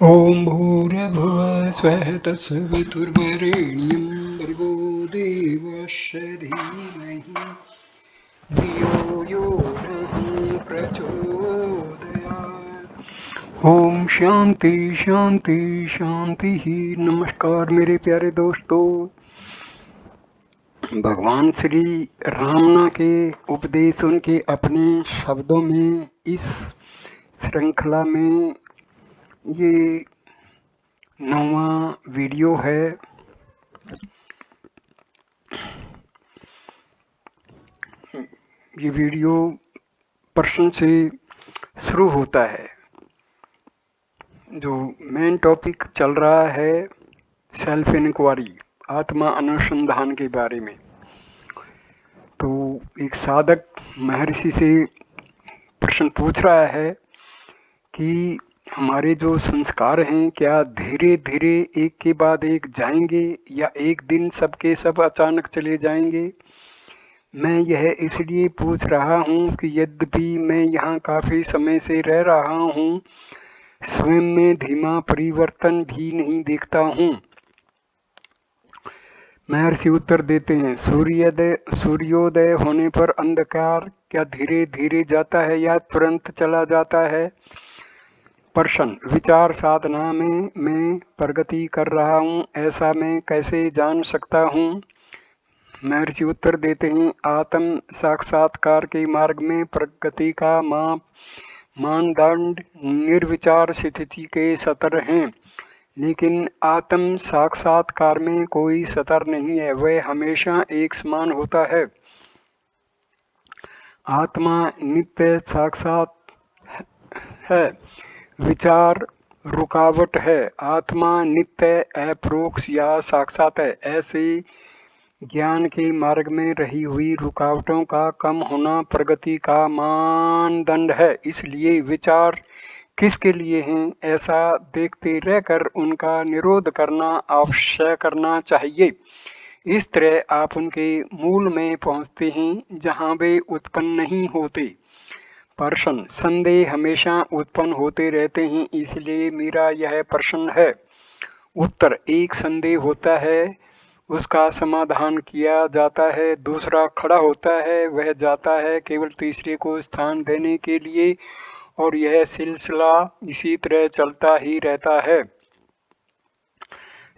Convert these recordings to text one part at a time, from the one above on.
ॐ भूर्भुवः स्वः तत्सवितुर्वरेण्यं भर्गो देवस्य धीमहि धियो यो नः प्रचोदयात्। ओम शांति शांति शांति ही। नमस्कार मेरे प्यारे दोस्तों। भगवान श्री रामना के उपदेश उनके अपने शब्दों में इस श्रृंखला में ये 9वां वीडियो है। ये वीडियो प्रश्न से शुरू होता है। जो मेन टॉपिक चल रहा है सेल्फ इंक्वायरी, आत्मा अनुसंधान के बारे में। तो एक साधक महर्षि से प्रश्न पूछ रहा है कि हमारे जो संस्कार हैं क्या धीरे धीरे एक के बाद एक जाएंगे या एक दिन सबके सब अचानक चले जाएंगे। मैं यह इसलिए पूछ रहा हूँ कि यद्यपि मैं यहाँ काफ़ी समय से रह रहा हूँ, स्वयं में धीमा परिवर्तन भी नहीं देखता हूँ। महर्षि उत्तर देते हैं, सूर्योदय होने पर अंधकार क्या धीरे धीरे जाता है या तुरंत चला जाता है। प्रश्न, विचार साधना में मैं प्रगति कर रहा हूँ, ऐसा मैं कैसे जान सकता हूँ। महर्षि उत्तर देते हैं, आत्म साक्षात्कार के मार्ग में प्रगति का मानदंड निर्विचार स्थिति के सतर हैं, लेकिन आत्म साक्षात्कार में कोई सतर नहीं है, वह हमेशा एक समान होता है। आत्मा नित्य साक्षात है, विचार रुकावट है। आत्मा नित्य अपरोक्ष या साक्षात है। ऐसे ज्ञान के मार्ग में रही हुई रुकावटों का कम होना प्रगति का मानदंड है। इसलिए विचार किसके लिए हैं, ऐसा देखते रहकर उनका निरोध करना अवश्य करना चाहिए। इस तरह आप उनके मूल में पहुंचते हैं जहां वे उत्पन्न नहीं होते। प्रश्न, संदेह हमेशा उत्पन्न होते रहते हैं, इसलिए मेरा यह प्रश्न है। उत्तर, एक संदेह होता है, उसका समाधान किया जाता है, दूसरा खड़ा होता है, वह जाता है केवल तीसरे को स्थान देने के लिए, और यह सिलसिला इसी तरह चलता ही रहता है।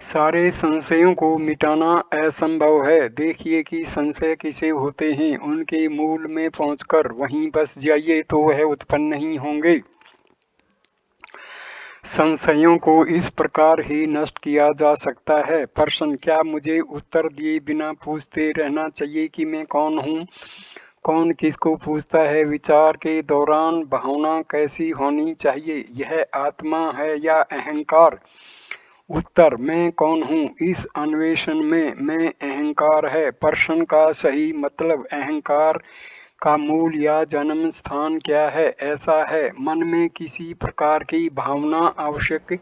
सारे संशयों को मिटाना असंभव है। देखिए कि संशय किसे होते हैं, उनके मूल में पहुंचकर वहीं बस जाइए तो वह उत्पन्न नहीं होंगे। संशयों को इस प्रकार ही नष्ट किया जा सकता है। प्रश्न, क्या मुझे उत्तर दिए बिना पूछते रहना चाहिए कि मैं कौन हूँ। कौन किसको पूछता है। विचार के दौरान भावना कैसी होनी चाहिए, यह आत्मा है या अहंकार। उत्तर, मैं कौन हूँ, इस अन्वेषण में मैं अहंकार है। प्रश्न का सही मतलब अहंकार का मूल या जन्म स्थान क्या है। ऐसा है, मन में किसी प्रकार की भावना आवश्यक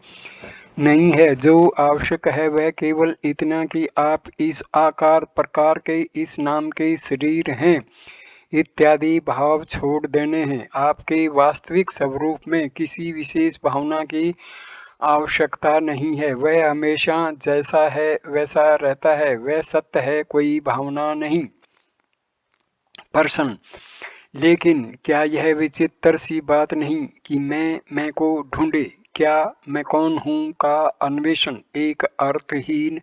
नहीं है। जो आवश्यक है वह केवल इतना कि आप इस आकार प्रकार के, इस नाम के शरीर हैं इत्यादि भाव छोड़ देने हैं। आपके वास्तविक स्वरूप में किसी विशेष भावना की आवश्यकता नहीं है। वह हमेशा जैसा है वैसा रहता है, वह सत्य है, कोई भावना नहीं। प्रश्न, लेकिन क्या यह विचित्र सी बात नहीं कि मैं को ढूंढे। क्या मैं कौन हूँ का अन्वेषण एक अर्थहीन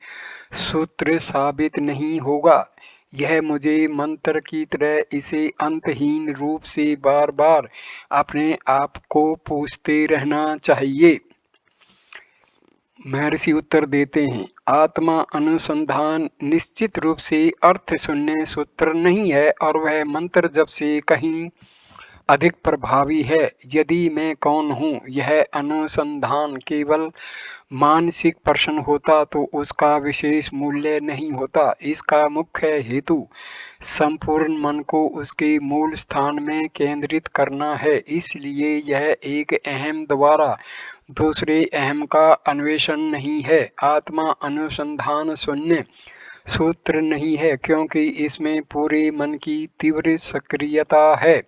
सूत्र साबित नहीं होगा। यह मुझे मंत्र की तरह इसे अंतहीन रूप से बार बार अपने आप को पूछते रहना चाहिए। महर्षि उत्तर देते हैं, आत्मा अनुसंधान निश्चित रूप से अर्थ शून्य सूत्र नहीं है, और वह मंत्र जब से कहीं अधिक प्रभावी है। यदि मैं कौन हूँ यह अनुसंधान केवल मानसिक प्रश्न होता तो उसका विशेष मूल्य नहीं होता। इसका मुख्य हेतु संपूर्ण मन को उसके मूल स्थान में केंद्रित करना है। इसलिए यह एक अहम द्वारा दूसरे अहम का अन्वेषण नहीं है। आत्मा अनुसंधान शून्य सूत्र नहीं है, क्योंकि इसमें पूरे मन की तीव्र सक्रियता है,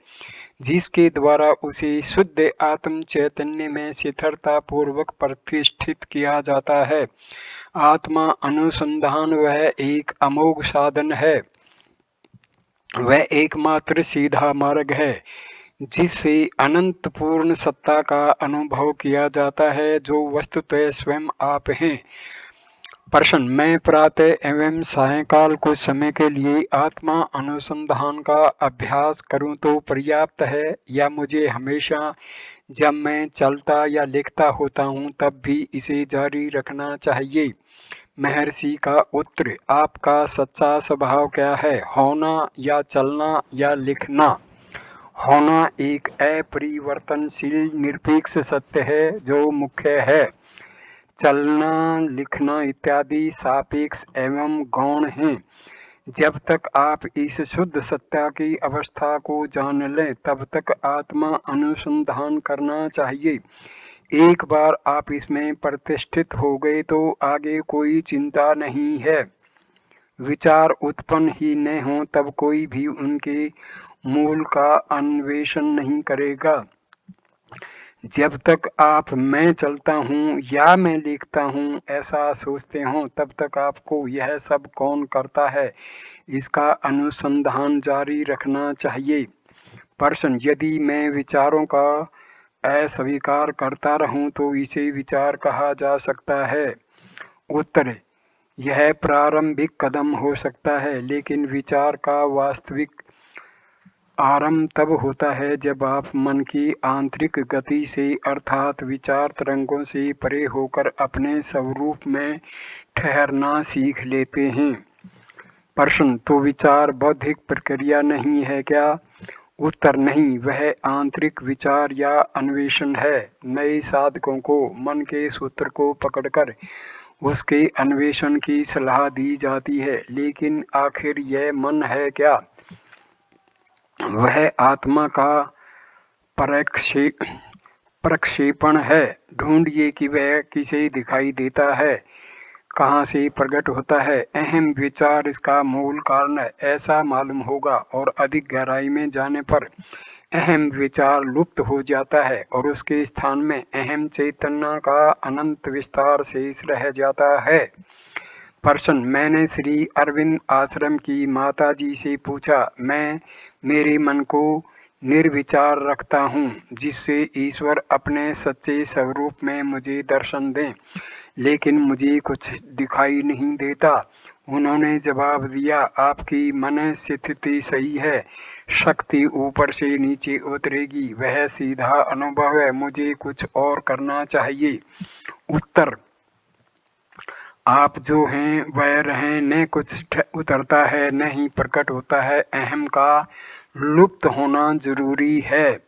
जिसके द्वारा उसे शुद्ध आत्म चैतन्य में स्थिरता पूर्वक प्रतिष्ठित किया जाता है। आत्मा अनुसंधान वह एक अमोघ साधन है, वह एकमात्र सीधा मार्ग है जिससे अनंत पूर्ण सत्ता का अनुभव किया जाता है, जो वस्तुतः स्वयं आप हैं। प्रश्न: मैं प्रातः एवं सायंकाल कुछ समय के लिए आत्मा अनुसंधान का अभ्यास करूं तो पर्याप्त है, या मुझे हमेशा जब मैं चलता या लिखता होता हूं तब भी इसे जारी रखना चाहिए? महर्षि का उत्तर: आपका सच्चा स्वभाव क्या है, होना या चलना या लिखना? होना एक अपरिवर्तनशील निरपेक्ष सत्य है जो मुख्य है। चलना, लिखना इत्यादि सापेक्ष एवं गौण हैं। जब तक आप इस शुद्ध सत्ता की अवस्था को जान लें तब तक आत्मा अनुसंधान करना चाहिए। एक बार आप इसमें प्रतिष्ठित हो गए तो आगे कोई चिंता नहीं है। विचार उत्पन्न ही न हो तब कोई भी उनके मूल का अन्वेषण नहीं करेगा। जब तक आप मैं चलता हूँ या मैं लिखता हूँ ऐसा सोचते हो तब तक आपको यह सब कौन करता है, इसका अनुसंधान जारी रखना चाहिए। प्रश्न: यदि मैं विचारों का अस्वीकार करता रहूं तो इसे विचार कहा जा सकता है? उत्तर: यह प्रारंभिक कदम हो सकता है, लेकिन विचार का वास्तविक आरंभ तब होता है जब आप मन की आंतरिक गति से अर्थात विचार तरंगों से परे होकर अपने स्वरूप में ठहरना सीख लेते हैं। प्रश्न: तो विचार बौद्धिक प्रक्रिया नहीं है क्या? उत्तर: नहीं, वह आंतरिक विचार या अन्वेषण है। नए साधकों को मन के सूत्र को पकड़कर उसके अन्वेषण की सलाह दी जाती है, लेकिन आखिर यह मन है क्या? वह आत्मा का प्रक्षेपण है। ढूंढिए कि वह किसे दिखाई देता है, कहाँ से प्रकट होता है। अहम विचार इसका मूल कारण है, ऐसा मालूम होगा, और अधिक गहराई में जाने पर अहम विचार लुप्त हो जाता है और उसके स्थान में अहम चैतन्य का अनंत विस्तार शेष रह जाता है। प्रश्न: मैंने श्री अरविंद आश्रम की माता जी से पूछा, मैं मेरे मन को निर्विचार रखता हूँ जिससे ईश्वर अपने सच्चे स्वरूप में मुझे दर्शन दें, लेकिन मुझे कुछ दिखाई नहीं देता। उन्होंने जवाब दिया, आपकी मन स्थिति सही है, शक्ति ऊपर से नीचे उतरेगी, वह सीधा अनुभव है, मुझे कुछ और करना चाहिए। उत्तर: आप जो हैं वह रहें, न कुछ उतरता है न ही प्रकट होता है। अहम का लुप्त होना जरूरी है।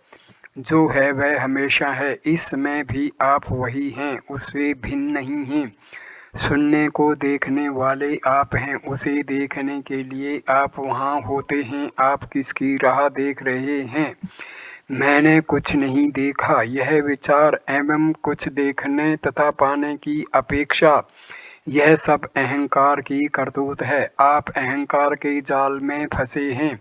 जो है वह हमेशा है, इस समय भी आप वही हैं, उससे भिन्न नहीं हैं। सुनने को देखने वाले आप हैं, उसे देखने के लिए आप वहाँ होते हैं। आप किसकी राह देख रहे हैं? मैंने कुछ नहीं देखा। यह विचार एवं कुछ देखने तथा पाने की अपेक्षा, यह सब अहंकार की करतूत है। आप अहंकार के जाल में फंसे हैं।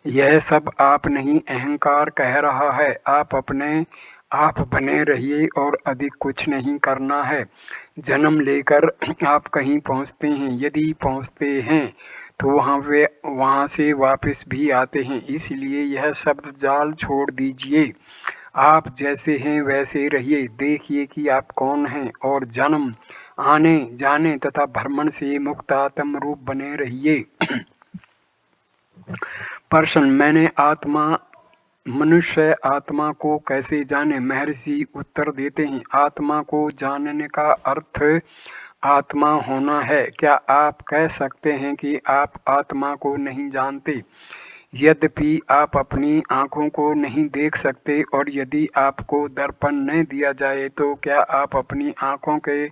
यह सब आप नहीं, अहंकार कह रहा है। आप अपने आप बने रहिए और अधिक कुछ नहीं करना है। जन्म लेकर आप कहीं पहुंचते हैं, यदि पहुंचते हैं तो वहां से वापस भी आते हैं। इसलिए यह शब्द जाल छोड़ दीजिए। आप जैसे हैं वैसे रहिए, देखिए कि आप कौन हैं, और जन्म, आने जाने तथा भ्रमण से मुक्त आत्म रूप बने रहिए। प्रश्न: मैंने मनुष्य आत्मा को कैसे जाने? महर्षि उत्तर देते हैं, आत्मा को जानने का अर्थ आत्मा होना है। क्या आप कह सकते हैं कि आप आत्मा को नहीं जानते? यद्यपि आप अपनी आंखों को नहीं देख सकते, और यदि आपको दर्पण न दिया जाए तो क्या आप अपनी आंखों के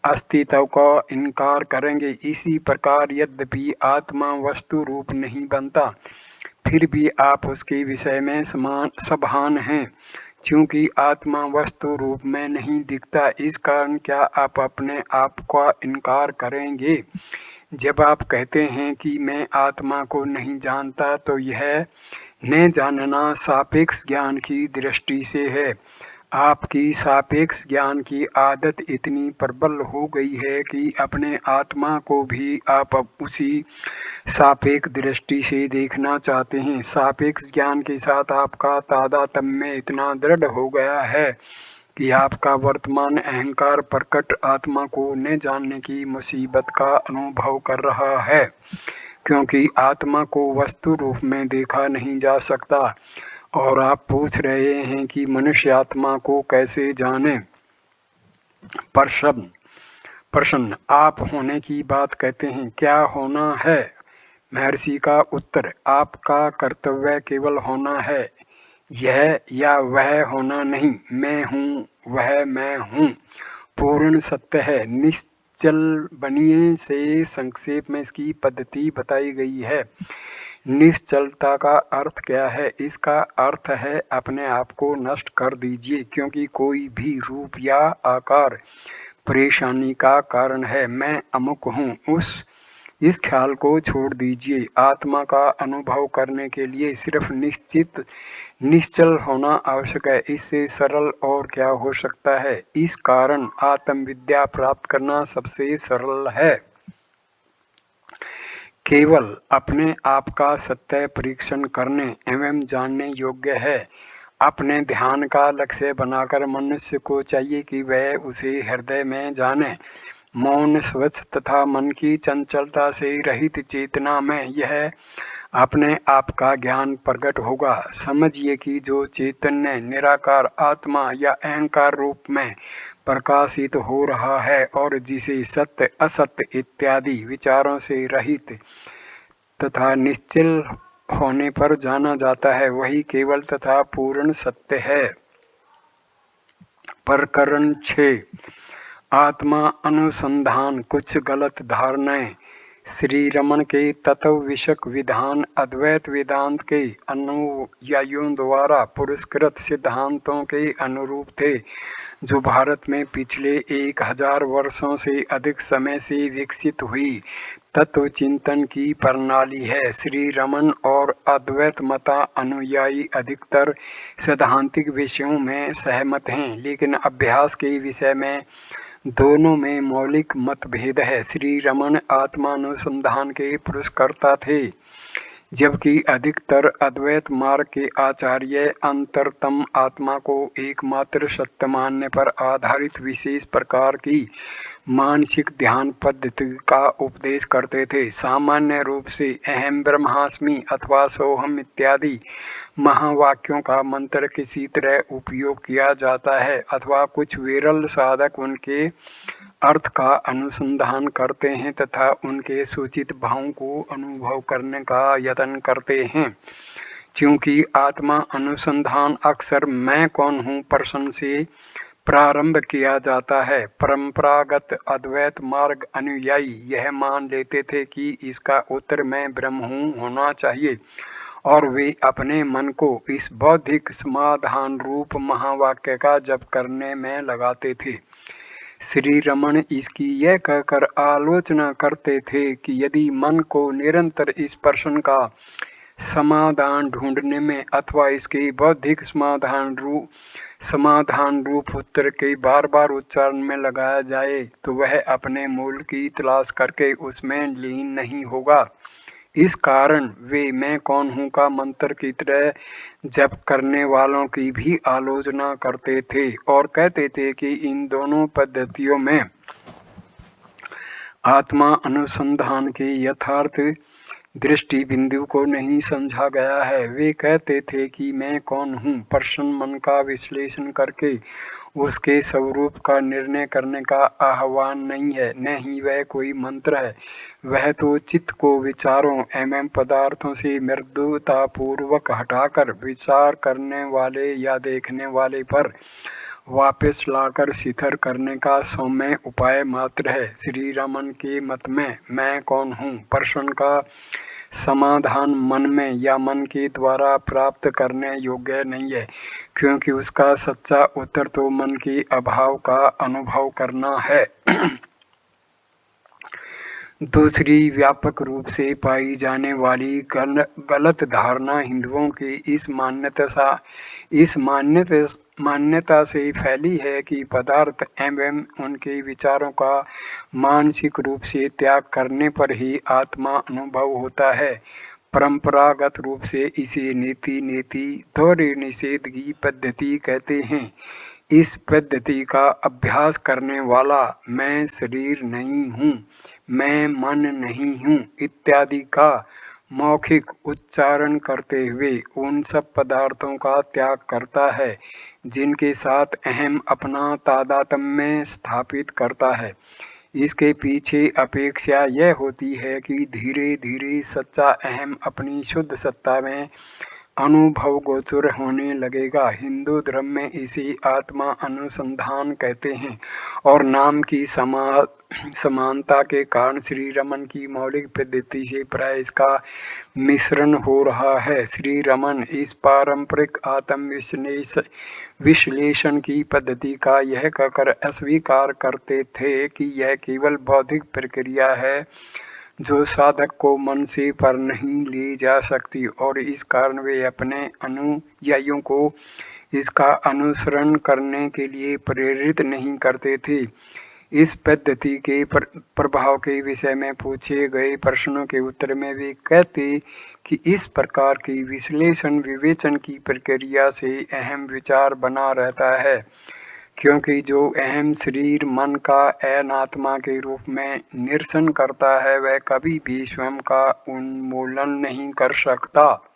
अस्तित्व का इनकार करेंगे? इसी प्रकार यद्यपि आत्मा वस्तु रूप नहीं बनता, फिर भी आप उसके विषय में सभान हैं, क्योंकि आत्मा वस्तु रूप में नहीं दिखता। इस कारण क्या आप अपने आप का इनकार करेंगे? जब आप कहते हैं कि मैं आत्मा को नहीं जानता, तो यह न जानना सापेक्ष ज्ञान की दृष्टि से है। आपकी सापेक्ष ज्ञान की आदत इतनी प्रबल हो गई है कि अपने आत्मा को भी आप अब उसी सापेक्ष दृष्टि से देखना चाहते हैं। सापेक्ष ज्ञान के साथ आपका तादात्म्य इतना दृढ़ हो गया है कि आपका वर्तमान अहंकार प्रकट आत्मा को न जानने की मुसीबत का अनुभव कर रहा है, क्योंकि आत्मा को वस्तु रूप में देखा नहीं जा सकता। और आप पूछ रहे हैं कि मनुष्य आत्मा को कैसे जाने। प्रश्न, आप होने की बात कहते हैं, क्या होना है? महर्षि का उत्तर, आपका कर्तव्य केवल होना है, यह या वह होना नहीं। मैं हूँ, वह मैं हूँ, पूर्ण सत्य है। निश्चल बनिए से संक्षेप में इसकी पद्धति बताई गई है। निश्चलता का अर्थ क्या है? इसका अर्थ है अपने आप को नष्ट कर दीजिए, क्योंकि कोई भी रूप या आकार परेशानी का कारण है। मैं अमुक हूँ, इस ख्याल को छोड़ दीजिए। आत्मा का अनुभव करने के लिए सिर्फ निश्चल होना आवश्यक है। इससे सरल और क्या हो सकता है? इस कारण आत्मविद्या प्राप्त करना सबसे सरल है। केवल अपने आप का सत्य परीक्षण करने एवं जानने योग्य है। अपने ध्यान का लक्ष्य बनाकर मनुष्य को चाहिए कि वह उसे हृदय में जाने। मौन, स्वच्छ तथा मन की चंचलता से रहित चेतना में यह अपने आप का ज्ञान प्रकट होगा। समझिए कि जो चैतन्य निराकार आत्मा या अहंकार रूप में प्रकाशित हो रहा है और जिसे सत्य असत्य इत्यादि विचारों से रहित तथा निश्चल होने पर जाना जाता है, वही केवल तथा पूर्ण सत्य है। प्रकरण 6, आत्मा अनुसंधान। कुछ गलत धारणाएं। श्री रमन के तत्व विषयक विधान अद्वैत वेदांत के अनुयायियों द्वारा पुरस्कृत सिद्धांतों के अनुरूप थे, जो भारत में पिछले 1000 वर्षों से अधिक समय से विकसित हुई तत्व चिंतन की प्रणाली है। श्री रमन और अद्वैत मता अनुयायी अधिकतर सैद्धांतिक विषयों में सहमत हैं, लेकिन अभ्यास के विषय में दोनों में मौलिक मतभेद है। श्री रमन आत्मानुसंधान के पुरस्कर्ता थे, जबकि अधिकतर अद्वैत मार्ग के आचार्य अंतरतम आत्मा को एकमात्र सत्य मानने पर आधारित विशेष प्रकार की मानसिक ध्यान पद्धति का उपदेश करते थे। सामान्य रूप से अहम ब्रह्मास्मि अथवा सोहम इत्यादि महावाक्यों का मंत्र किसी तरह उपयोग किया जाता है, अथवा कुछ विरल साधक उनके अर्थ का अनुसंधान करते हैं तथा उनके सूचित भावों को अनुभव करने का यत्न करते हैं। क्योंकि आत्मा अनुसंधान अक्सर मैं कौन हूँ प्रश्न से प्रारंभ किया जाता है, परंपरागत अद्वैत मार्ग अनुयायी यह मान लेते थे कि इसका उत्तर मैं ब्रह्म हूँ होना चाहिए, और वे अपने मन को इस बौद्धिक समाधान रूप महावाक्य का जप करने में लगाते थे। श्री रमन इसकी यह कहकर आलोचना करते थे कि यदि मन को निरंतर इस प्रश्न का समाधान ढूंढने में अथवा इसके बौद्धिक समाधान रूप उत्तर के बार बार उच्चारण में लगाया जाए, तो वह अपने मूल की तलाश करके उसमें लीन नहीं होगा। इस कारण वे मैं कौन हूँ का मंत्र की तरह जप करने वालों की भी आलोचना करते थे और कहते थे कि इन दोनों पद्धतियों में आत्मा अनुसंधान के यथार्थ दृष्टि बिंदु को नहीं समझा गया है। वे कहते थे कि मैं कौन हूँ प्रश्न मन का विश्लेषण करके उसके स्वरूप का निर्णय करने का आह्वान नहीं है, न ही वह कोई मंत्र है। वह तो चित्त को विचारों एवं पदार्थों से मृदुतापूर्वक हटाकर विचार करने वाले या देखने वाले पर वापस लाकर शिथिल करने का सौम्य उपाय मात्र है। श्री रमन के मत में मैं कौन हूँ प्रश्न का समाधान मन में या मन के द्वारा प्राप्त करने योग्य नहीं है, क्योंकि उसका सच्चा उत्तर तो मन के अभाव का अनुभव करना है। दूसरी व्यापक रूप से पाई जाने वाली गलत धारणा हिंदुओं की इस मान्यता से फैली है कि पदार्थ एवं उनके विचारों का मानसिक रूप से त्याग करने पर ही आत्मा अनुभव होता है। परंपरागत रूप से इसे नीति द्वारा निषेध की पद्धति कहते हैं। इस पद्धति का अभ्यास करने वाला मैं शरीर नहीं हूँ, मैं मन नहीं हूँ इत्यादि का मौखिक उच्चारण करते हुए उन सब पदार्थों का त्याग करता है जिनके साथ अहम अपना तादात्म्य स्थापित करता है। इसके पीछे अपेक्षा यह होती है कि धीरे धीरे सच्चा अहम अपनी शुद्ध सत्ता में अनुभव गोचर होने लगेगा। हिंदू धर्म में इसे आत्मा अनुसंधान कहते हैं और नाम की समानता के कारण श्री रमन की मौलिक पद्धति से प्राय इसका मिश्रण हो रहा है। श्री रमन इस पारंपरिक आत्म विश्लेषण की पद्धति का यह कहकर अस्वीकार करते थे कि यह केवल बौद्धिक प्रक्रिया है जो साधक को मन से पर नहीं ले जा सकती और इस कारण वे अपने अनुयायियों को इसका अनुसरण करने के लिए प्रेरित नहीं करते थे। इस पद्धति के प्रभाव के विषय में पूछे गए प्रश्नों के उत्तर में वे कहते कि इस प्रकार की विश्लेषण विवेचन की प्रक्रिया से अहम विचार बना रहता है, क्योंकि जो अहम शरीर मन का अनात्मा के रूप में निरसन करता है वह कभी भी स्वयं का उन्मूलन नहीं कर सकता।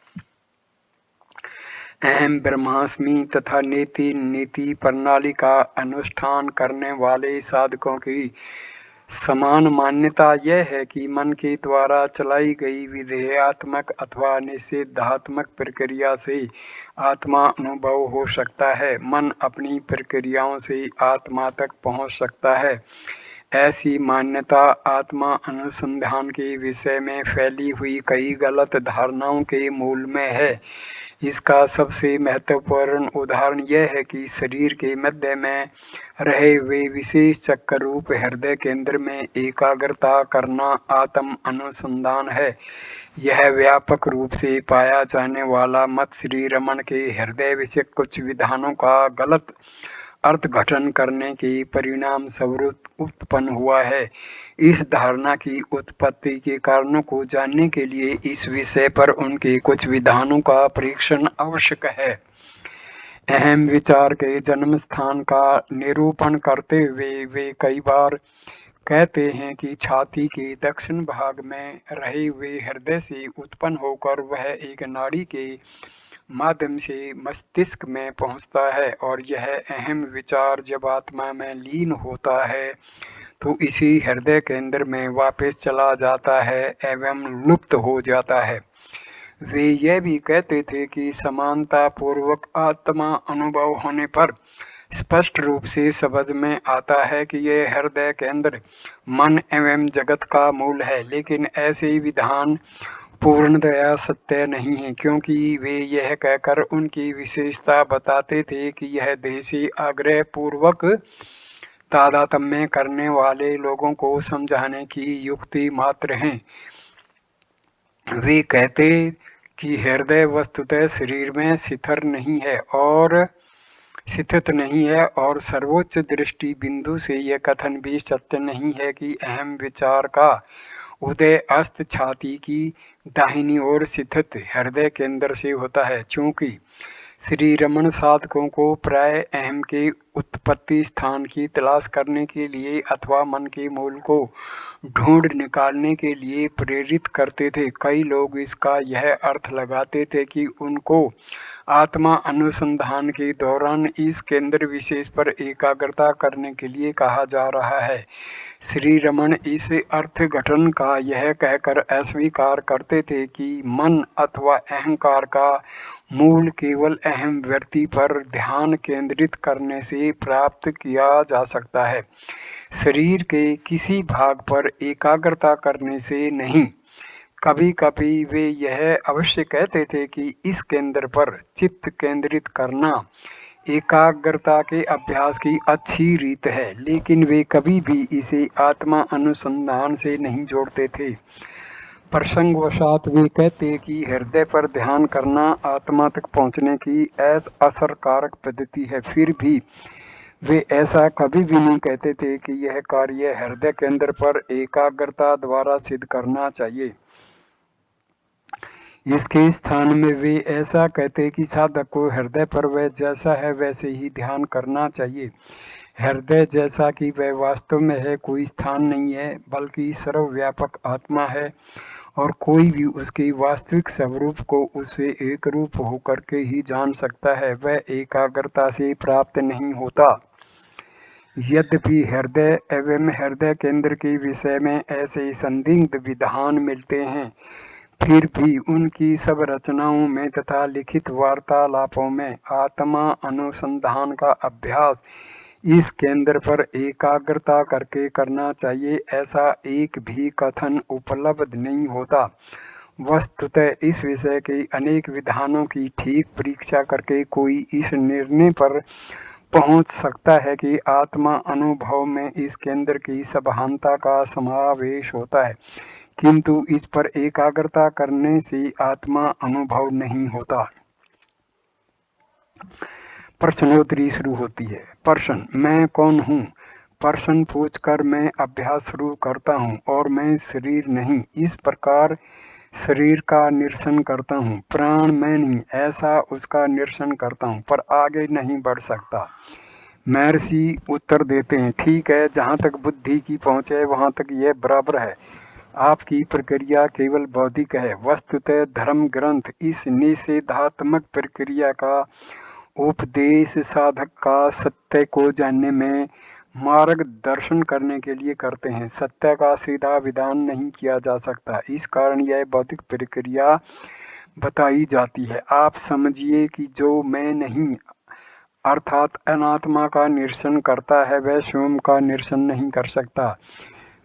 अहम ब्रह्मास्मि तथा नीति प्रणाली का अनुष्ठान करने वाले साधकों की समान मान्यता यह है कि मन के द्वारा चलाई गई विधेयात्मक अथवा निषेधात्मक प्रक्रिया से आत्मा अनुभव हो सकता है। मन अपनी प्रक्रियाओं से आत्मा तक पहुंच सकता है। ऐसी मान्यता आत्मा अनुसंधान के विषय में फैली हुई कई गलत धारणाओं के मूल में है। इसका सबसे महत्वपूर्ण उदाहरण यह है कि शरीर के मध्य में रहे हुए विशेष चक्र रूप हृदय केंद्र में एकाग्रता करना आत्म अनुसंधान है। यह व्यापक रूप से पाया जाने वाला मत श्री रमन के हृदय विषयक कुछ विधानों का गलत अर्थघटन करने के परिणाम स्वरूप उत्पन्न हुआ है। इस धारणा की उत्पत्ति के कारणों को जानने के लिए इस विषय पर उनके कुछ विधानों का परीक्षण आवश्यक है। अहम विचार के जन्म स्थान का निरूपण करते हुए वे कई बार कहते हैं कि छाती के दक्षिण भाग में रहे हुए हृदय से उत्पन्न होकर वह एक नाड़ी के माध्यम से मस्तिष्क में पहुंचता है और यह अहम विचार जब आत्मा में लीन होता है तो इसी हृदय केंद्र में वापस चला जाता है एवं लुप्त हो जाता है। वे यह भी कहते थे कि समानता पूर्वक आत्मा अनुभव होने पर स्पष्ट रूप से समझ में आता है कि यह हृदय केंद्र मन एवं जगत का मूल है, लेकिन ऐसे विधान पूर्णतया सत्य नहीं है, क्योंकि वे यह कहकर उनकी विशेषता बताते थे कि यह देह से आग्रह पूर्वक तादात्म्य करने वाले लोगों को समझाने की युक्ति मात्र हैं। वे कहते कि हृदय वस्तुतः शरीर में स्थित नहीं है और सर्वोच्च दृष्टि बिंदु से यह कथन भी सत्य नहीं है कि अहम विचार का उदय अस्त छाती की दाहिनी ओर स्थित हृदय केंद्र से होता है। चूंकि श्री रमन साधकों को प्राय अहम के उत्पत्ति स्थान की तलाश करने के लिए अथवा मन के मूल को ढूंढ निकालने के लिए प्रेरित करते थे, कई लोग इसका यह अर्थ लगाते थे कि उनको आत्मा अनुसंधान के दौरान इस केंद्र विशेष पर एकाग्रता करने के लिए कहा जा रहा है। श्री रमन इस अर्थघटन का यह कहकर अस्वीकार करते थे कि मन अथवा अहंकार का मूल केवल अहम व्यक्ति पर ध्यान केंद्रित करने से प्राप्त किया जा सकता है, शरीर के किसी भाग पर एकाग्रता करने से नहीं। कभी कभी वे यह अवश्य कहते थे कि इस केंद्र पर चित्त केंद्रित करना एकाग्रता के अभ्यास की अच्छी रीत है, लेकिन वे कभी भी इसे आत्मा अनुसंधान से नहीं जोड़ते थे। प्रसंगवशात वे कहते कि हृदय पर ध्यान करना आत्मा तक पहुंचने की असरकारक पद्धति है। फिर भी वे ऐसा कभी भी नहीं कहते थे कि यह कार्य हृदय केंद्र पर एकाग्रता द्वारा सिद्ध करना चाहिए। इसके स्थान में वे ऐसा कहते कि साधक को हृदय पर वह जैसा है वैसे ही ध्यान करना चाहिए। हृदय जैसा कि वह वास्तव में है कोई स्थान नहीं है, बल्कि सर्वव्यापक आत्मा है और कोई भी उसके वास्तविक स्वरूप को उससे एक रूप होकर के ही जान सकता है। वह एकाग्रता से प्राप्त नहीं होता। यद्यपि हृदय एवं हृदय केंद्र के विषय में ऐसे संदिग्ध विधान मिलते हैं, फिर भी उनकी सब रचनाओं में तथा लिखित वार्तालापों में आत्मा अनुसंधान का अभ्यास इस केंद्र पर एकाग्रता करके करना चाहिए, ऐसा एक भी कथन उपलब्ध नहीं होता। वस्तुतः इस विषय के अनेक विधानों की ठीक परीक्षा करके कोई इस निर्णय पर पहुंच सकता है कि आत्मा अनुभव में इस केंद्र की सभानता का समावेश होता है, किंतु इस पर एकाग्रता करने से आत्मा अनुभव नहीं होता। प्रश्नोत्तरी शुरू होती है। प्रश्न: मैं कौन हूँ? प्रश्न पूछकर मैं अभ्यास शुरू करता हूँ और मैं शरीर नहीं, इस प्रकार शरीर का निरसन करता हूँ। प्राण मैं नहीं, ऐसा उसका निरसन करता हूँ, पर आगे नहीं बढ़ सकता। महर्षि उत्तर देते हैं, ठीक है, जहाँ तक बुद्धि की पहुँच है वहाँ तक यह बराबर है। आपकी प्रक्रिया केवल बौद्धिक है। वस्तुतः धर्म ग्रंथ इस निषेधात्मक प्रक्रिया का उपदेश साधक का सत्य को जानने में मार्गदर्शन करने के लिए करते हैं। सत्य का सीधा विधान नहीं किया जा सकता, इस कारण यह बौद्धिक प्रक्रिया बताई जाती है। आप समझिए कि जो मैं नहीं अर्थात अनात्मा का निरसन करता है वह स्वयं का निरसन नहीं कर सकता।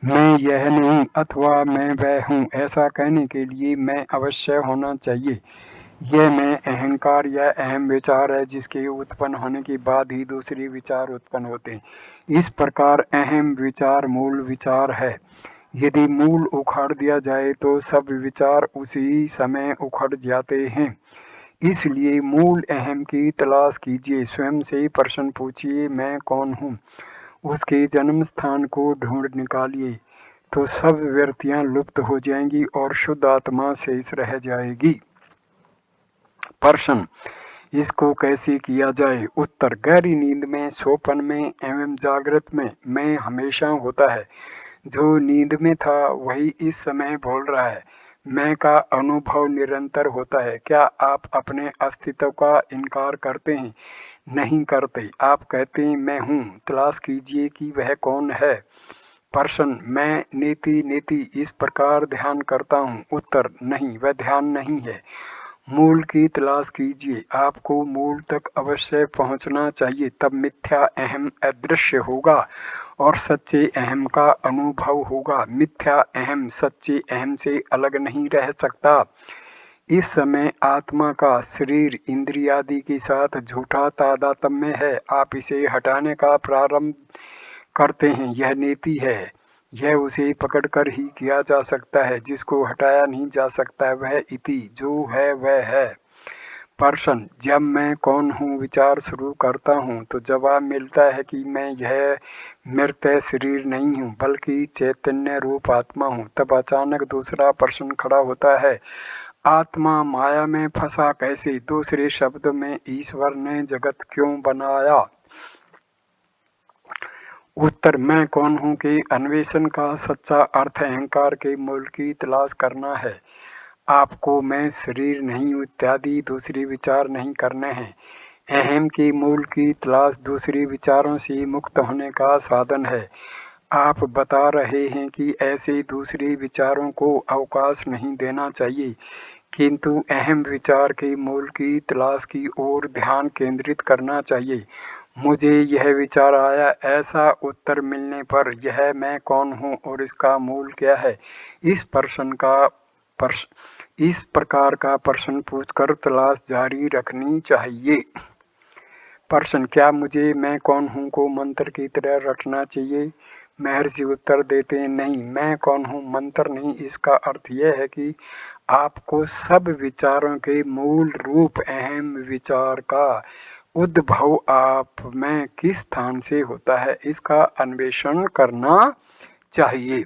मैं यह नहीं अथवा मैं वह हूँ, ऐसा कहने के लिए मैं अवश्य होना चाहिए। यह मैं अहंकार या अहम विचार है, जिसके उत्पन्न होने के बाद ही दूसरे विचार उत्पन्न होते हैं। इस प्रकार अहम विचार मूल विचार है। यदि मूल उखाड़ दिया जाए तो सब विचार उसी समय उखड़ जाते हैं। इसलिए मूल अहम की तलाश कीजिए। स्वयं से प्रश्न पूछिए, मैं कौन हूँ? उसके जन्म स्थान को ढूंढ निकालिए, तो सब वृत्तियां लुप्त हो जाएंगी और शुद्ध आत्मा शेष रह जाएगी। प्रश्न: इसको कैसे किया जाए? उत्तर: गहरी नींद में, स्वप्न में एवं जागृत में मैं हमेशा होता है। जो नींद में था वही इस समय बोल रहा है। मैं का अनुभव निरंतर होता है। क्या आप अपने अस्तित्व का इनकार करते हैं? नहीं करते। आप कहते हैं मैं हूँ। तलाश कीजिए कि वह कौन है। प्रश्न: मैं नीति नीति इस प्रकार ध्यान करता हूँ। उत्तर: नहीं, वह ध्यान नहीं है। मूल की तलाश कीजिए। आपको मूल तक अवश्य पहुंचना चाहिए, तब मिथ्या अहम अदृश्य होगा और सच्चे अहम का अनुभव होगा। मिथ्या अहम सच्चे अहम से अलग नहीं रह सकता। इस समय आत्मा का शरीर इंद्रियादि के साथ झूठा तादात्म्य है। आप इसे हटाने का प्रारंभ करते हैं, यह नीति है। यह उसे पकड़कर ही किया जा सकता है, जिसको हटाया नहीं जा सकता। वह इति जो है वह है। प्रश्न: जब मैं कौन हूँ विचार शुरू करता हूँ तो जवाब मिलता है कि मैं यह मृत शरीर नहीं हूँ, बल्कि चैतन्य रूप आत्मा हूँ। तब अचानक दूसरा प्रश्न खड़ा होता है, आत्मा माया में फंसा कैसे? दूसरे शब्द में, ईश्वर ने जगत क्यों बनाया? उत्तर: मैं कौन हूँ के अन्वेषण का सच्चा अर्थ अहंकार के मूल की तलाश करना है। आपको मैं शरीर नहीं हूँ इत्यादि दूसरे विचार नहीं करने हैं। अहम के मूल की तलाश दूसरे विचारों से मुक्त होने का साधन है। आप बता रहे हैं कि ऐसे दूसरे विचारों को अवकाश नहीं देना चाहिए, किंतु अहम विचार के मूल की तलाश की ओर ध्यान केंद्रित करना चाहिए। मुझे यह विचार आया, ऐसा उत्तर मिलने पर यह मैं कौन हूँ और इसका मूल क्या है, इस प्रकार का प्रश्न पूछकर तलाश जारी रखनी चाहिए। प्रश्न, क्या मुझे मैं कौन हूँ को मंत्र की तरह रटना चाहिए? महर्षि उत्तर देते हैं, नहीं, मैं कौन हूँ मंत्र नहीं, इसका अर्थ यह है कि आपको सब विचारों के मूल रूप अहम विचार का उद्भव आप में किस स्थान से होता है इसका अन्वेषण करना चाहिए।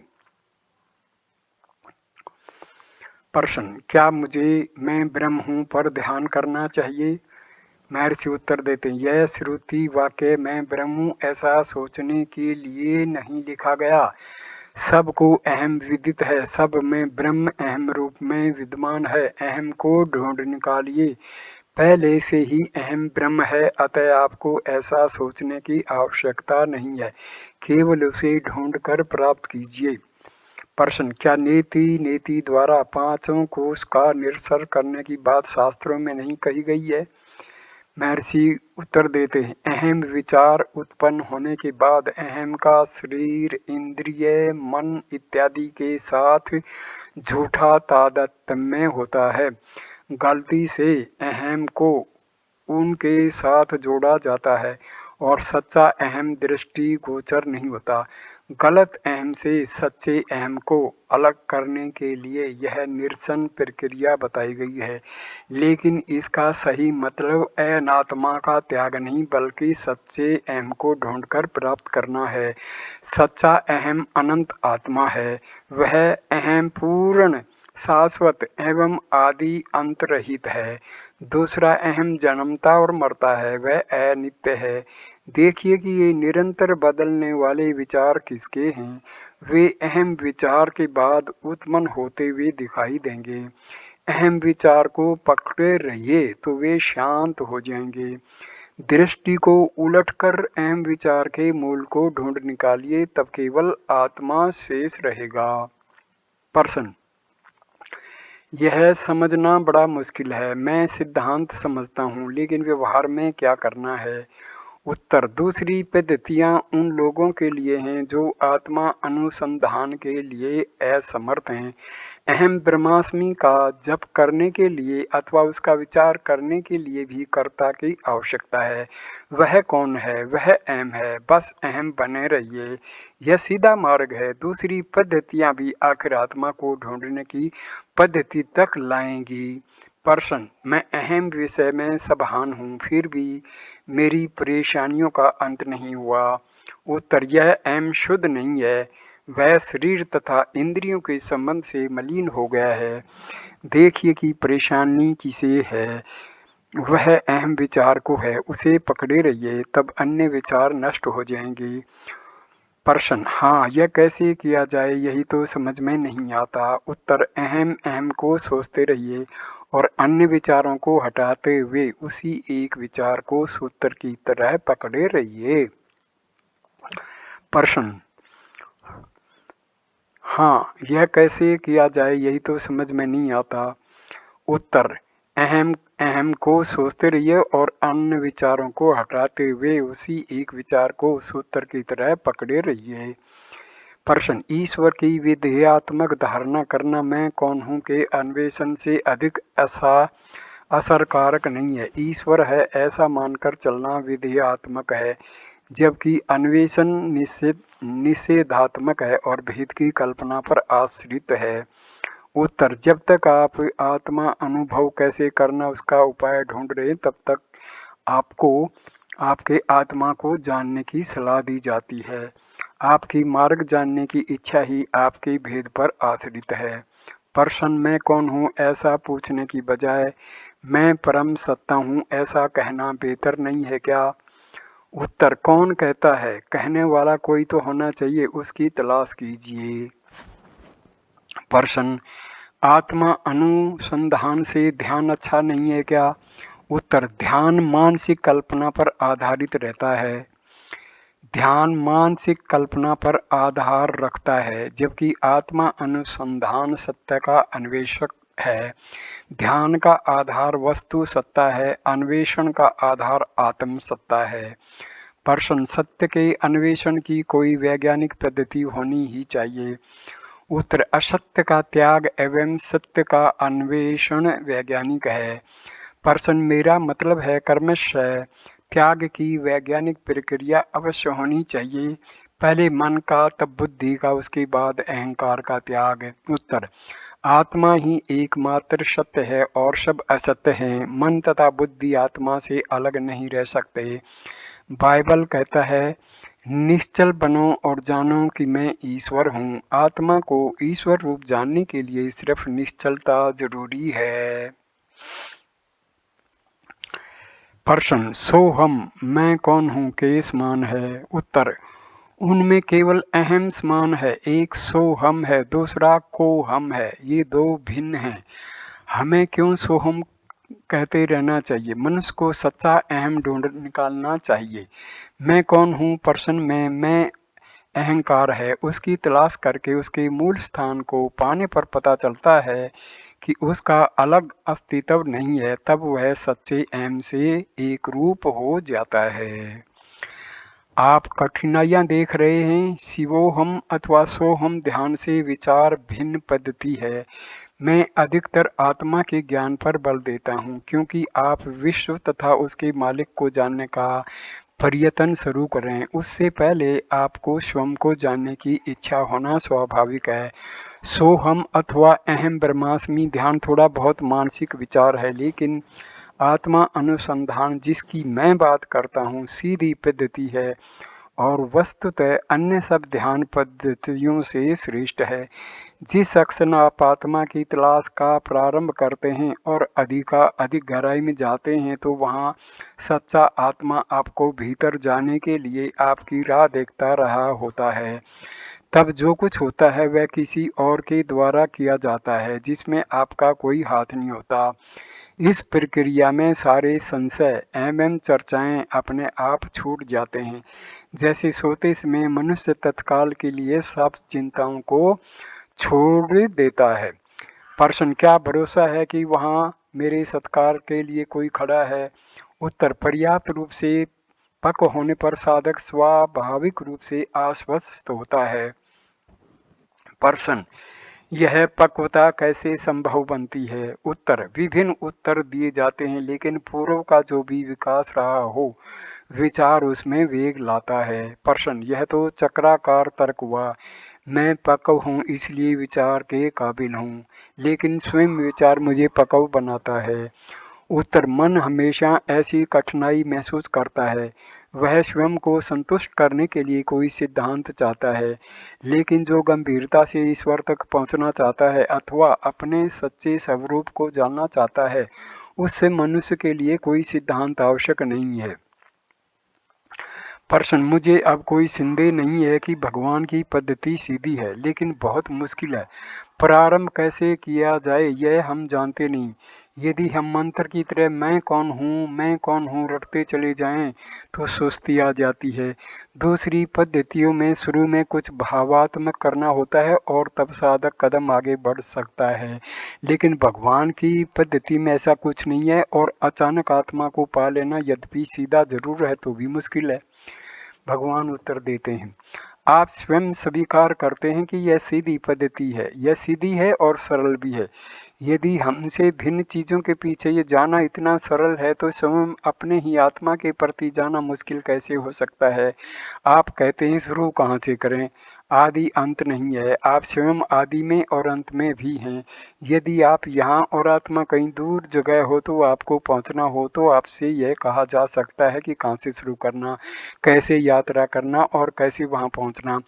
प्रश्न, क्या मुझे मैं ब्रह्म हूँ पर ध्यान करना चाहिए? महर्षि उत्तर देते हैं, यह श्रुति वाक्य मैं ब्रह्म हूँ ऐसा सोचने के लिए नहीं लिखा गया। सबको अहम विदित है, सब में ब्रह्म अहम रूप में विद्यमान है। अहम को ढूंढ निकालिए, पहले से ही अहम ब्रह्म है, अतः आपको ऐसा सोचने की आवश्यकता नहीं है, केवल उसे ढूंढकर प्राप्त कीजिए। प्रश्न, क्या नेति नेति द्वारा पांचों कोश का निरसन करने की बात शास्त्रों में नहीं कही गई है? महर्षि उत्तर देते हैं, अहम विचार उत्पन्न होने के बाद अहम का शरीर, इंद्रिय, मन इत्यादि के साथ झूठा तादात्म्य होता है। गलती से अहम को उनके साथ जोड़ा जाता है और सच्चा अहम दृष्टि गोचर नहीं होता। गलत अहम से सच्चे अहम को अलग करने के लिए यह निरसन प्रक्रिया बताई गई है, लेकिन इसका सही मतलब अनात्मा का त्याग नहीं बल्कि सच्चे अहम को ढूंढकर प्राप्त करना है। सच्चा अहम अनंत आत्मा है, वह अहम पूर्ण, शाश्वत एवं आदि अंत रहित है। दूसरा अहम जन्मता और मरता है, वह अनित्य है। देखिए कि ये निरंतर बदलने वाले विचार किसके हैं? वे अहम विचार के बाद उत्पन्न होते हुए दिखाई देंगे। अहम विचार को पकड़े रहिए तो वे शांत हो जाएंगे। दृष्टि को उलटकर अहम विचार के मूल को ढूंढ निकालिए, तब केवल आत्मा शेष रहेगा। प्रश्न, यह समझना बड़ा मुश्किल है। मैं सिद्धांत समझता हूँ, लेकिन व्यवहार में क्या करना है? उत्तर, दूसरी पद्धतियाँ उन लोगों के लिए हैं जो आत्मा अनुसंधान के लिए असमर्थ हैं। अहम ब्रह्मास्मि का जप करने के लिए अथवा उसका विचार करने के लिए भी कर्ता की आवश्यकता है। वह कौन है? वह अहम है, बस अहम बने रहिए, यह सीधा मार्ग है। दूसरी पद्धतियाँ भी आखिर आत्मा को ढूंढने की पद्धति तक लाएंगी। प्रश्न, मैं अहम विषय में सबहान हूँ, फिर भी मेरी परेशानियों का अंत नहीं हुआ। उत्तर, यह अहम शुद्ध नहीं है, वह शरीर तथा इंद्रियों के संबंध से मलिन हो गया है। देखिए कि परेशानी किसे है, वह अहम विचार को है, उसे पकड़े रहिए, तब अन्य विचार नष्ट हो जाएंगे। प्रश्न, हाँ, यह कैसे किया जाए यही तो समझ में नहीं आता। उत्तर, अहम अहम को सोचते रहिए और अन्य विचारों को हटाते हुए उसी एक विचार को सूत्र की तरह पकड़े रहिए। प्रश्न, हाँ, यह कैसे किया जाए यही तो समझ में नहीं आता। उत्तर, अहम अहम को सोचते रहिए और अन्य विचारों को हटाते हुए उसी एक विचार को सूत्र की तरह पकड़े रहिए। प्रश्न, ईश्वर की विधेयात्मक धारणा करना मैं कौन हूँ के अन्वेषण से अधिक असरकारक नहीं है। ईश्वर है ऐसा मानकर चलना विधेयात्मक है, जबकि अन्वेषण निषेधात्मक है और भेद की कल्पना पर आश्रित है। उत्तर, जब तक आप आत्मा अनुभव कैसे करना उसका उपाय ढूंढ रहे, तब तक आपको आपके आत्मा को जानने की सलाह दी जाती है। आपकी मार्ग जानने की इच्छा ही आपके भेद पर आश्रित है। प्रश्न, मैं कौन हूँ ऐसा पूछने की बजाय मैं परम सत्ता हूँ ऐसा कहना बेहतर नहीं है क्या? उत्तर, कौन कहता है? कहने वाला कोई तो होना चाहिए, उसकी तलाश कीजिए। प्रश्न, आत्मा अनुसंधान से ध्यान अच्छा नहीं है क्या? उत्तर, ध्यान मानसिक कल्पना पर आधारित रहता है। ध्यान मानसिक कल्पना पर आधार रखता है, जबकि आत्मा अनुसंधान सत्य का अन्वेषक है। ध्यान का आधार वस्तु सत्ता है, अन्वेषण का आधार आत्म सत्ता है। प्रश्न, सत्य के अन्वेषण की कोई वैज्ञानिक पद्धति होनी ही चाहिए। उत्तर, असत्य का त्याग एवं सत्य का अन्वेषण वैज्ञानिक है। प्रश्न, मेरा मतलब है कर्मश है। त्याग की वैज्ञानिक प्रक्रिया अवश्य होनी चाहिए। पहले मन का, तब बुद्धि का, उसके बाद अहंकार का त्याग। उत्तर: आत्मा ही एकमात्र सत्य है और सब असत्य हैं। मन तथा बुद्धि आत्मा से अलग नहीं रह सकते। बाइबल कहता है, निश्चल बनो और जानो कि मैं ईश्वर हूँ। आत्मा को ईश्वर रूप जानने के लिए सिर्फ निश्चलता जरूरी है। प्रश्न: सोहम, मैं कौन हूँ के समान है? उत्तर: उनमें केवल अहम समान है। एक सोहम है, दूसरा कोहम है। ये दो भिन्न हैं। हमें क्यों सोहम कहते रहना चाहिए? मनुष्य को सच्चा अहम ढूंढ निकालना चाहिए। मैं कौन हूँ प्रश्न में मैं अहंकार है, उसकी तलाश करके उसके मूल स्थान को पाने पर पता चलता है कि उसका अलग अस्तित्व नहीं है। तब वह सच्चे अहम से एक रूप हो जाता है। आप कठिनाइयां देख रहे हैं। शिवोहम अथवा सोहम ध्यान से विचार भिन्न पद्धति है। मैं अधिकतर आत्मा के ज्ञान पर बल देता हूँ, क्योंकि आप विश्व तथा उसके मालिक को जानने का प्रयत्न शुरू करें। उससे पहले आपको स्वयं को जानने की इच्छा होना स्वाभाविक है। सोहम अथवा अहम ब्रह्मास्मि ध्यान थोड़ा बहुत मानसिक विचार है, लेकिन आत्मा अनुसंधान जिसकी मैं बात करता हूँ सीधी पद्धति है और वस्तुतः अन्य सब ध्यान पद्धतियों से श्रेष्ठ है। जिस क्षण आप आत्मा की तलाश का प्रारंभ करते हैं और अधिक गहराई में जाते हैं, तो वहाँ सच्चा आत्मा आपको भीतर जाने के लिए आपकी राह देखता रहा होता है। तब जो कुछ होता है वह किसी और के द्वारा किया जाता है, जिसमें आपका कोई हाथ नहीं होता। इस प्रक्रिया में सारे संशय एवं चर्चाएं अपने आप छूट जाते हैं। जैसे सोते समय मनुष्य तत्काल के लिए सब चिंताओं को छोड़ देता है। प्रश्न: क्या भरोसा है कि वहाँ मेरे सत्कार के लिए कोई खड़ा है? उत्तर: पर्याप्त रूप से पक होने पर साधक स्वाभाविक रूप से आश्वस्त होता है। प्रश्न: यह पक्वता कैसे संभव बनती है? उत्तर: विभिन्न उत्तर दिए जाते हैं, लेकिन पूर्व का जो भी विकास रहा हो, विचार उसमें वेग लाता है। प्रश्न: यह तो चक्राकार तर्क हुआ। मैं पक्व हूँ इसलिए विचार के काबिल हूँ, लेकिन स्वयं विचार मुझे पक्व बनाता है। उत्तर: मन हमेशा ऐसी कठिनाई महसूस करता है। वह स्वयं को संतुष्ट करने के लिए कोई सिद्धांत चाहता है, लेकिन जो गंभीरता से ईश्वर तक पहुंचना चाहता है अथवा अपने सच्चे स्वरूप को जानना चाहता है, उससे मनुष्य के लिए कोई सिद्धांत आवश्यक नहीं है। प्रश्न: मुझे अब कोई संदेह नहीं है कि भगवान की पद्धति सीधी है, लेकिन बहुत मुश्किल है। प्रारंभ कैसे किया जाए यह हम जानते नहीं। यदि हम मंत्र की तरह मैं कौन हूँ रटते चले जाएं, तो सुस्ती आ जाती है। दूसरी पद्धतियों में शुरू में कुछ भावात्मक करना होता है और तब साधक कदम आगे बढ़ सकता है, लेकिन भगवान की पद्धति में ऐसा कुछ नहीं है और अचानक आत्मा को पा लेना यद्यपि सीधा जरूर है तो भी मुश्किल है। भगवान उत्तर देते हैं, आप स्वयं स्वीकार करते हैं कि यह सीधी पद्धति है। यह सीधी है और सरल भी है। यदि हमसे भिन्न चीज़ों के पीछे ये जाना इतना सरल है, तो स्वयं अपने ही आत्मा के प्रति जाना मुश्किल कैसे हो सकता है? आप कहते हैं शुरू कहाँ से करें? आदि अंत नहीं है। आप स्वयं आदि में और अंत में भी हैं। यदि आप यहाँ और आत्मा कहीं दूर जगह हो तो आपको पहुँचना हो, तो आपसे यह कहा जा सकता है कि कहाँ से शुरू करना, कैसे यात्रा करना और कैसे वहाँ पहुँचना।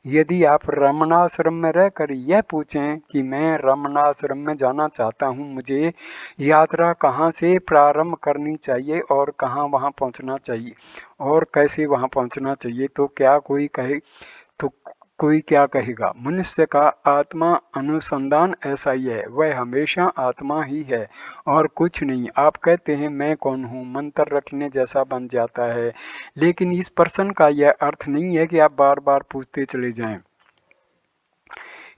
यदि आप रमणाश्रम में रहकर यह पूछें कि मैं रमणाश्रम में जाना चाहता हूँ, मुझे यात्रा कहाँ से प्रारंभ करनी चाहिए और कहाँ वहाँ पहुँचना चाहिए और कैसे वहाँ पहुँचना चाहिए, तो कोई क्या कहेगा? मनुष्य का आत्मा अनुसंधान ऐसा ही है। वह हमेशा आत्मा ही है और कुछ नहीं। आप कहते हैं मैं कौन हूँ, मंत्र रटने जैसा बन जाता है, लेकिन इस प्रश्न का यह अर्थ नहीं है कि आप बार बार पूछते चले जाएं।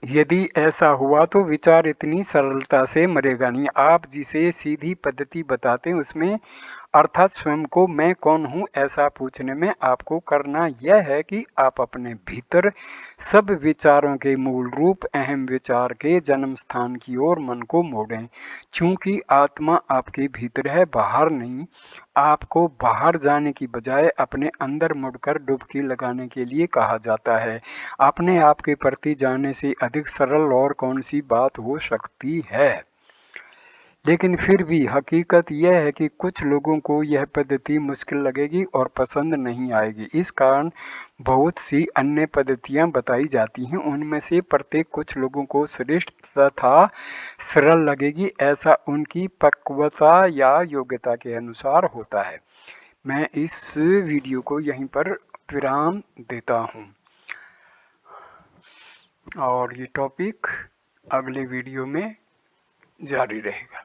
यदि ऐसा हुआ तो विचार इतनी सरलता से मरेगा नहीं। आप जिसे सीधी पद्धति बताते हैं उसमें अर्थात स्वयं को मैं कौन हूँ ऐसा पूछने में आपको करना यह है कि आप अपने भीतर सब विचारों के मूल रूप अहम विचार के जन्म स्थान की ओर मन को मोड़ें। चूंकि आत्मा आपके भीतर है, बाहर नहीं, आपको बाहर जाने की बजाय अपने अंदर मुड़कर डुबकी लगाने के लिए कहा जाता है। अपने आप के प्रति जाने से अधिक सरल और कौन सी बात हो सकती है। लेकिन फिर भी हकीकत यह है कि कुछ लोगों को यह पद्धति मुश्किल लगेगी और पसंद नहीं आएगी। इस कारण बहुत सी अन्य पद्धतियां बताई जाती हैं। उनमें से प्रत्येक कुछ लोगों को श्रेष्ठ तथा सरल लगेगी, ऐसा उनकी पक्वता या योग्यता के अनुसार होता है। मैं इस वीडियो को यहीं पर विराम देता हूं और ये टॉपिक अगले वीडियो में जारी रहेगा।